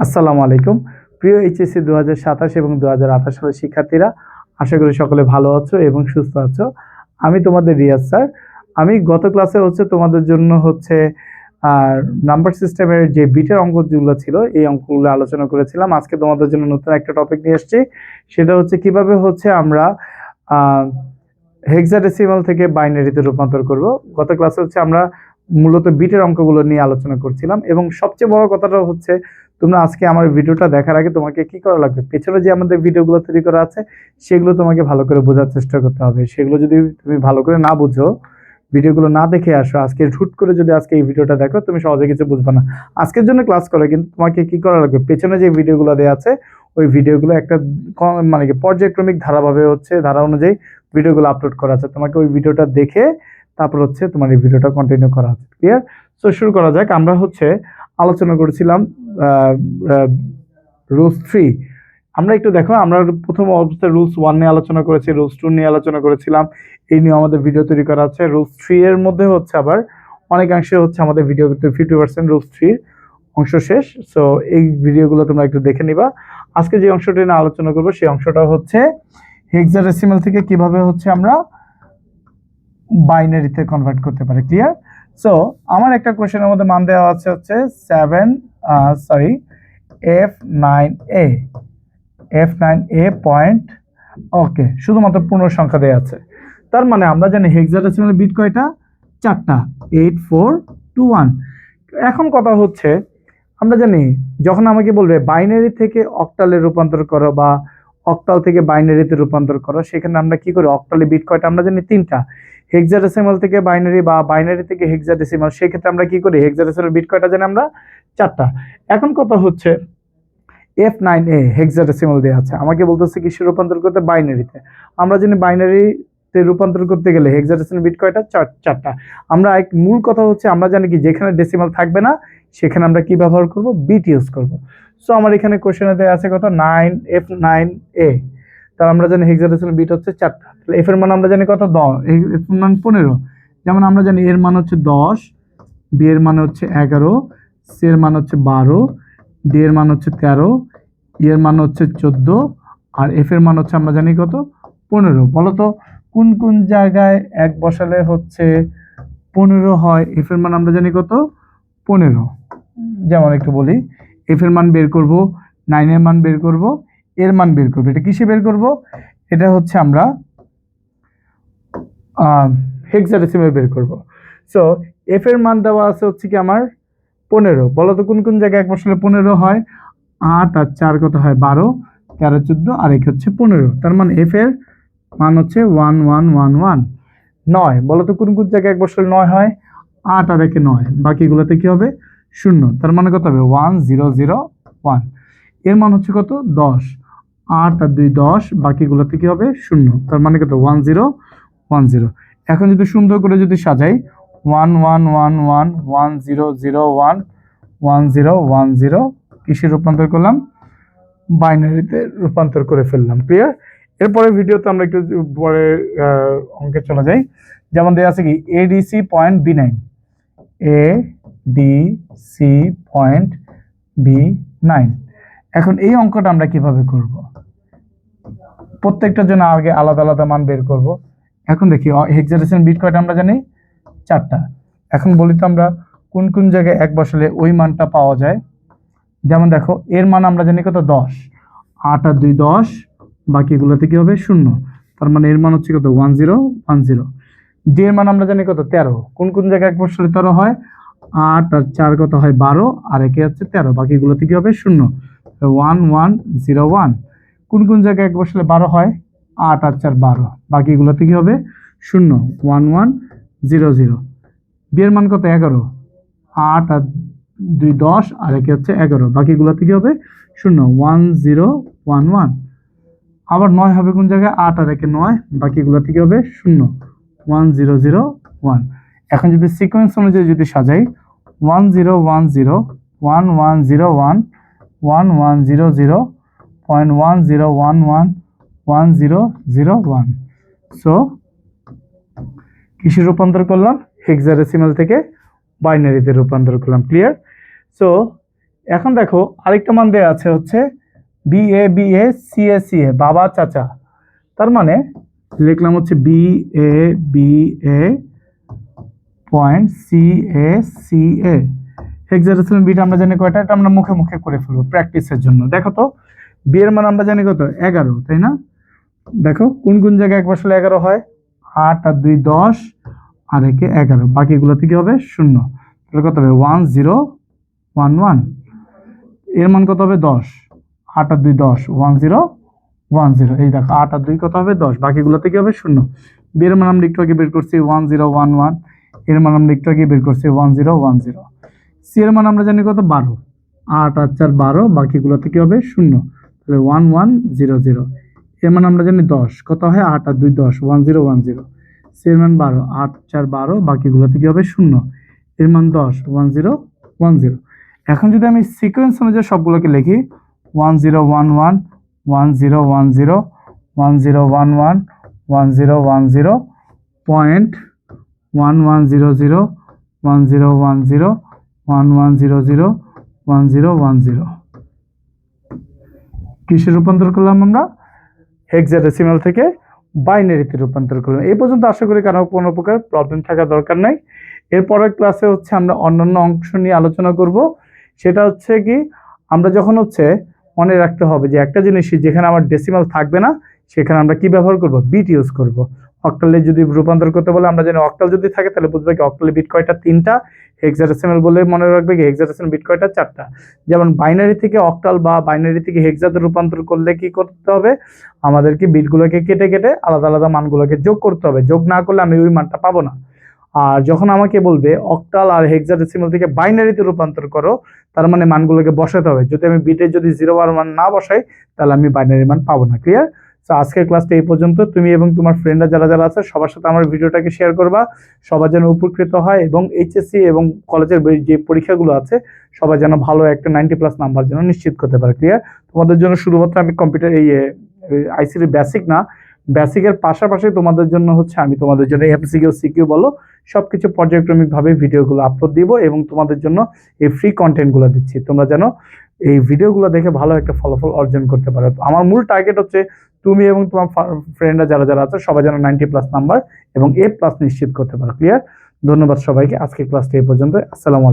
আসসালামু আলাইকুম। প্রিয় এইচএসসি 2027 এবং 2028 সালের শিক্ষার্থীরা, আশা করি সকলে ভালো আছো এবং সুস্থ আছো। আমি তোমাদের রিয়াজ স্যার। আমি গত ক্লাসে তোমাদের জন্য নাম্বার সিস্টেমের যে বিটের অঙ্কগুলো ছিল এই অঙ্কগুলো আলোচনা করেছিলাম। আজকে তোমাদের জন্য নতুন একটা টপিক নিয়ে এসেছি, সেটা কিভাবে আমরা হেক্সাডেসিমাল থেকে বাইনারিতে রূপান্তর করব। গত ক্লাসে আমরা মূলত বিটের অঙ্কগুলো নিয়ে আলোচনা করছিলাম এবং সবচেয়ে বড় কথাটা তোমরা আজকে আমার ভিডিওটা দেখার আগে তোমাকে কি করা লাগবে, পেছনে যে আমাদের ভিডিওগুলো তৈরি করা আছে সেগুলো তোমাকে ভালো করে বোঝার চেষ্টা করতে হবে। সেগুলো যদি তুমি ভালো করে না বুঝো, ভিডিওগুলো না দেখে আসো, আজকে হুট করে যদি আজকে এই ভিডিওটা দেখো, তুমি সহজে কিছু বুঝবে না। আজকের জন্য ক্লাস করে কিন্তু তোমাকে কি করা লাগবে, পেছনে যে ভিডিওগুলো দেওয়া আছে ওই ভিডিওগুলো একটা মানে কি পর্যায়ক্রমিক ধারাভাবে ধারা অনুযায়ী ভিডিওগুলো আপলোড করা আছে। তোমাকে ওই ভিডিওটা দেখে তারপর তোমার এই ভিডিওটা কন্টিনিউ করা আছে। ক্লিয়ার? সো শুরু করা যাক। আমরা আলোচনা করেছিলাম রুলস 3। আমরা একটু দেখো, আমরা প্রথম অবস্থায় রুলস 1 নিয়ে আলোচনা করেছি, রুলস 2 নিয়ে আলোচনা করেছিলাম, এই নিয়ে আমাদের ভিডিও তৈরি করা আছে। রুলস 3 এর মধ্যে আবার অনেকাংশে আমাদের ভিডিও 50% রুলস 3 অংশ শেষ। সো এই ভিডিওগুলো তোমরা একটু দেখে নিবা। আজকে যে অংশটি নিয়ে আলোচনা করবো সেই অংশটা হেক্সাডেসিমাল থেকে কিভাবে আমরা বাইনারিতে কনভার্ট করতে পারি। ক্লিয়ার? সো আমার একটা কোশ্চেনের মধ্যে মান দেওয়া আছে F9A পয়েন্ট, ওকে, শুধুমাত্র পূর্ণ সংখ্যা দেওয়া আছে। তার মানে আমরা জানি হেক্সাডেসিমাল বিট কয়টা? 4টা, 8421। এখন কথা আমরা জানি যখন আমাকে বলবে বাইনারি থেকে অক্টালে রূপান্তর করো বা অক্টাল থেকে বাইনারিতে রূপান্তর করো, সেখানে আমরা কি করি, অক্টালে বিট কয়টা আমরা জানি 3টা। হেক্সাডেসিমাল থেকে বাইনারি বা বাইনারি থেকে হেক্সাডেসিমাল, সেক্ষেত্রে আমরা কি করি, হেক্সাডেসিমাল বিট কয়টা জানি আমরা? 4টা। এখন কথা F9A হেক্সাডেসিমাল দেওয়া আছে, আমাকে বলতেছে কিসে রূপান্তর করতে? বাইনারিতে। আমরা জানি বাইনারিতে রূপান্তর করতে গেলে হেক্সাডেসিমাল বিট কয়টা? 4টা। আমরা মূল কথা আমরা জানি কি, যেখানে ডেসিমাল থাকবে না সেখানে আমরা কি ব্যবহার করব? বিট ইউজ করব। সো আমার এখানে কোশ্চেনে দেওয়া আছে কত? F9A। তাহলে আমরা জানি হেক্সাডেসিমাল বিট 4টা। তাহলে এফ এর মান আমরা জানি কত? 10। এর মান 15। যেমন আমরা জানি এর মান 10, বি এর মান 11, সি এর মান 12, ডি এর মান 13, ই এর মান 14, আর এফ এর মান আমরা জানি কত? 15। বলতো কোন কোন জায়গায় এক বসালে 15 হয়? এফ এর মান আমরা জানি কত? 15। যেমন একটু বলি, এফ এর মান বের করব, 9 এর মান বের করব, এর মান বের করব। এটা কিসে বের করব? এটা আমরা হেক্সাডেসিমালে বের করব। সো এফ এর মান দেওয়া আছে কি আমার? 15। বলতো কোন কোন জায়গায় এক বসালে 15 হয়? 8 আর 4 কত হয়? 12, 13, 14 আর 1 15। তার মানে এফ এর মান 1111। 9, বলতো কোন কোন জায়গায় এক বসালে 9 হয়? 8 আর 1 9, বাকিগুলোতে কি হবে? 0। তার মানে কত হবে? 1001। এর মান কত? 10। 8 আর 2 10, বাকিগুলোতে কি হবে? 0। তার মানে কত? 1010। এখন যদি সুন্দর করে সাজাই, 1111 1001 1010 কিসে রূপান্তর করলাম? বাইনারিতে রূপান্তর করে ফেললাম। ক্লিয়ার? এরপরে ভিডিওতে আমরা একটু পরে অঙ্কে চলে যাই। যেমন দেওয়া আছে কি, ADC point B9, ADC point B9। এখন এই অঙ্কটা আমরা কিভাবে করব? প্রত্যেকটার জন্য আগে আলাদা আলাদা মান বের করব। এখন দেখি হেক্সাডেসিমাল বিট কয়টা আমরা জানি? 4টা। এখন বলি তো আমরা কোন কোন জায়গায় এক বসালে ওই মানটা পাওয়া যায়। যেমন দেখো, এর মান আমরা জানি কত? 10। 8 আর 2 10, বাকিগুলোতে কি হবে? 0। তার মানে এর মান কত? 1010। ডি এর মান আমরা জানি কত? 13। কোন কোন জায়গায় এক বসালে 13 হয়? 8 আর 4 কত হয়? 12 আর 1 13, বাকিগুলোতে কি হবে? 0। 1101। কোন কোন জায়গায় এক বসালে 12 হয়? 8 আর 4 12, বাকিগুলোতে কি হবে? 0। 1100। বি এর মান কত? 11। 8 আর 2 10 আর 1 11, বাকিগুলোতে কি হবে? 0। 1011। আবার 9 হবে কোন জায়গায়? 8 আর 1 9, বাকিগুলোতে কি হবে? 0। 1001। এখন যদি সিকোয়েন্স অনুযায়ী সাজাই, 1010 1101 1100 .1011 1001। সো কিসে রূপান্তর করলাম? হেক্সাডেসিমাল থেকে বাইনারিতে রূপান্তর করলাম। ক্লিয়ার? সো এখন দেখো আরেকটা মান দেওয়া আছে হচ্ছে BA বাবা চাচা, তার মানে লিখলাম হচ্ছে BA point CA hexadecimal bit আমরা জানি কয়টা, এটা আমরা মুখে মুখে করে ফেলবো প্র্যাকটিসের জন্য। দেখো তো বি এর মান আমরা জানি কত 11, তাই না? দেখো কোন কোন জায়গায় এক বসালে 11 হয়, 8 আর 2 10 আর একে 11, বাকিগুলোতে কি হবে 0, তাহলে কত হবে 1011। এর মান কত হবে 10, 8 আর 2 10 1010, এই দেখো 8 আর 2 কত হবে 10, বাকিগুলোতে কি হবে 0। বি এর মান আমরা একটু আগে বের করছি 1011, এর মান আমরা একটু আগে বের করছি 1010। সি এর মান আমরা জানি কত 12, 8 আর 4 12, বাকিগুলোতে কি হবে 0, তাহলে 1100। এর মান আমরা জানি 10, কত হয় 8 আর 2 10 1010। সি এর মান 12, 8 4 12, বাকিগুলোতে কি হবে 0, এর মান 10 1010। এখন যদি আমি সিকোয়েন্স অনুযায়ী সবগুলোকে লিখি 1011 1010 1011 1010 পয়েন্ট 1100 1010 1100 1010। কিসে রূপান্তর করলাম আমরা? হেক্সাডেসিমাল থেকে বাইনারিতে রূপান্তর করলাম। এই পর্যন্ত আশা করি কারো কোনো প্রকার প্রবলেম থাকা দরকার নাই। এরপরের ক্লাসে হচ্ছে আমরা অন্যান্য অংশ নিয়ে আলোচনা করব। সেটা হচ্ছে কি, আমরা যখন হচ্ছে মনে রাখতে হবে যে একটা জিনিসই যেখানে আমার ডেসিমাল থাকবে না সেখানে আমরা কি ব্যবহার করব, বিট ইউজ করব। অক্টালে যদি রূপান্তর করতে বলে আমরা জানি অক্টাল যদি থাকে তাহলে বুঝবে কি অক্টালে বিট কয়টা 3টা, হেক্সাডেসিমাল বলে মনে রাখবে কি হেক্সাডেসিমাল বিট কয়টা 4টা। যেমন বাইনারি থেকে অক্টাল বা বাইনারি থেকে হেক্সাতে রূপান্তর করলে কি করতে হবে, আমাদেরকে বিটগুলোকে কেটে কেটে আলাদা আলাদা মানগুলোকে যোগ করতে হবে, যোগ না করলে আমি ওই মানটা পাবো না। আর যখন আমাকে বলবে অক্টাল আর হেক্সাডেসিমাল থেকে বাইনারিতে রূপান্তর করো, তার মানে মানগুলোকে বসাতে হবে। যদি আমি বিটে যদি 0 আর 1 না বসাই তাহলে আমি বাইনারি মান পাবো না। ক্লিয়ার? তো আজকের ক্লাসটা এই পর্যন্ত। তুমি এবং তোমার ফ্রেন্ডরা যারা যারা আছে সবার সাথে আমার ভিডিওটাকে শেয়ার করবা, সবার যেন উপকৃত হয় এবং এইচএসসি এবং কলেজের যে পরীক্ষাগুলো আছে সবাই যেন ভালো একটা 90+ নাম্বার যেন নিশ্চিত করতে পারে। ক্লিয়ার? তোমাদের জন্য শুধুমাত্র আমি কম্পিউটার এই আইসিটি বেসিক না, বেসিকের পাশাপাশি তোমাদের জন্য হচ্ছে আমি তোমাদের জন্য এমসিকিউ সিকিউ বলো সবকিছু পর্যায়ক্রমিকভাবে ভিডিওগুলো আপলোড দিব এবং তোমাদের জন্য এই ফ্রি কন্টেন্টগুলো দিচ্ছি। তোমরা যেন এই ভিডিওগুলো দেখে ভালো একটা ফলাফল অর্জন করতে পারো। আমার মূল টার্গেট হচ্ছে তুমি এবং তোমার ফ্রেন্ডরা যারা যারা আছে সবাই যেন 90+ নাম্বার এবং A+ নিশ্চিত করতে পারো। ক্লিয়ার? ধন্যবাদ সবাইকে। আজকের ক্লাসটা এই পর্যন্ত। আসসালামু আলাইকুম।